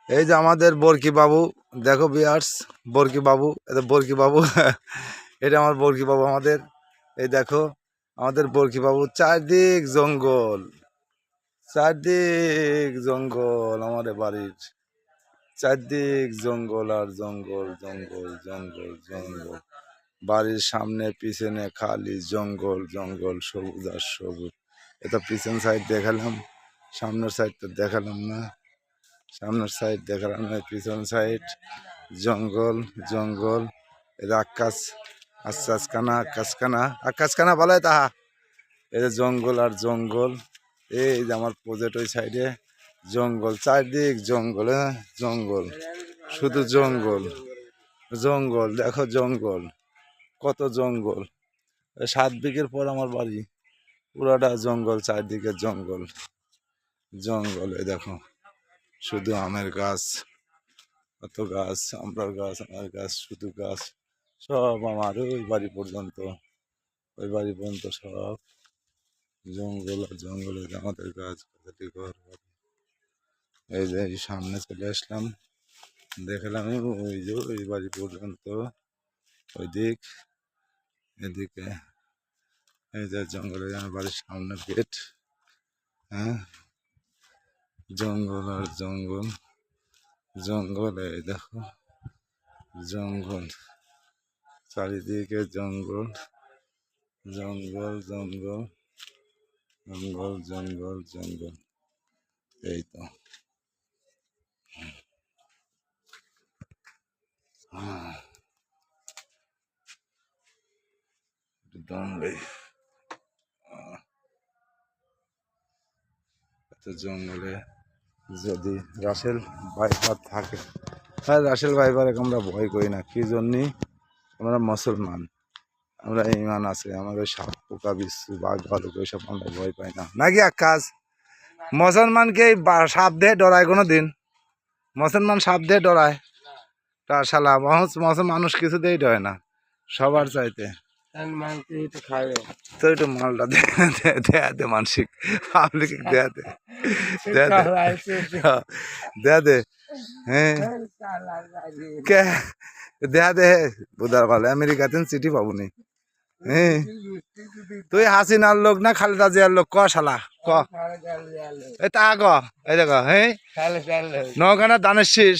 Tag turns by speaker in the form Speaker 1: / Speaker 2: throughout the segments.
Speaker 1: এই যে আমাদের বরকি বাবু, দেখো বিয়ার্স, বরকি বাবু, এটা বরকি বাবু এটা আমার বরকি বাবু আমাদের। এই দেখো আমাদের বরকি বাবু, চারদিক জঙ্গল, চারদিক জঙ্গল, আমাদের বাড়ির চারদিক জঙ্গল আর জঙ্গল, জঙ্গল জঙ্গল জঙ্গল, বাড়ির সামনে পিছনে খালি জঙ্গল জঙ্গল, সবুজ আর সবুজ। এটা পিছন সাইড দেখালাম, সামনের সাইড তো দেখালাম না, সামনের সাইড দেখালাম না, পিছন সাইড জঙ্গল জঙ্গল। এটা আকাশ, আকাশখানা, আকাশখানা, আকাশখানা বলে তাহা। এই জঙ্গল আর জঙ্গল। এই যে আমার প্রজেক্ট ওই সাইডে জঙ্গল, চারদিক জঙ্গল, হ্যাঁ জঙ্গল, শুধু জঙ্গল জঙ্গল, দেখো জঙ্গল, কত জঙ্গল। 7 বিঘের পর আমার বাড়ি, পুরাটা জঙ্গল, চারদিকে জঙ্গল জঙ্গল। এই দেখো শুধু আমের গাছ, কত গাছ, আমড়ার গাছ, আমের গাছ, শুধু গাছ, সব আমার ওই বাড়ি পর্যন্ত, ওই বাড়ি পর্যন্ত সব জঙ্গল আর জঙ্গল। এই যে আমাদের গাছ, কতটি ঘর বাড়ি। এই যে এই সামনে চলে আসলাম, দেখলাম ওই যে ওই বাড়ি পর্যন্ত, ওই দিক, এদিকে এই যে জঙ্গলে, আমার বাড়ির সামনে গেট, হ্যাঁ জঙ্গল আর জঙ্গল জঙ্গল। এই দেখো জঙ্গল, চারিদিকে জঙ্গল জঙ্গল জঙ্গল জঙ্গল জঙ্গল জঙ্গল। এই তো এত জঙ্গলে যদি রাসেল ভাইপার থাকে, হ্যাঁ রাসেল ভাইপার আমরা ভয় করি না, কি জন্যে? আমরা মুসলমান, আমরা ইমান আছে, আমাদের সাপ পোকা বিচ্ছু বাঘ ভালুক ওইসব আমরা ভয় পাই না, নাকি আকাশ? মুসলমানকে সাপ দিয়ে ডরায় কোনো দিন? মুসলমান সাপ দিয়ে ডরায়? তার শালা মানুষ কিছুতেই ডরে না, সবার চাইতে। তো একটু মালটা দেয়াতে মানসিক পাবলিক দেয়াতে দেয়াতে, হ্যাঁ কে দেয়াতে বুধার ভালো, আমেরিকাতে চিঠি পাবনি। হ্যাঁ তুই হাসিনার লোক না খালেদা জিয়ার লোক? ক শালা ক, এই তা ক, এই দেখো, হ্যাঁ নওগাঁ দানের শীষ।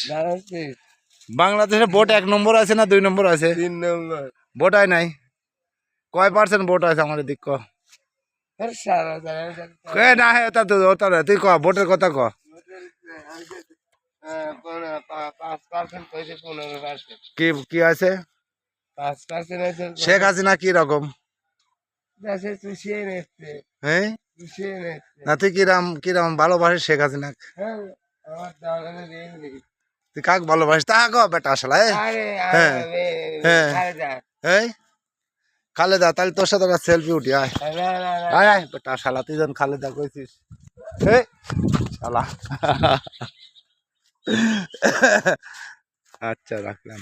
Speaker 1: বাংলাদেশের ভোট 1 নম্বর আছে না 2 নম্বর আছে? 3 নম্বর। ভোট হয় নাই, কয় % ভোট আছে আমাদের দিক? না হে তুই ক ভোটের কথা ক। কি কি আছে? শেখ হাসিনা কি রকম? হ্যাঁ না তুই কিরাম কিরাম ভালোবাসিস শেখ হাসিনা? তুই কাক ভালোবাসিস তা ক বেটা আসলে? হ্যাঁ হ্যাঁ হ্যাঁ খালেদা, তাহলে তোর সাথে সেলফি উঠি, আয় আয় আয় বেটা শালা, তুই যখন খালেদা কইছিস, এই শালা আচ্ছা রাখলাম।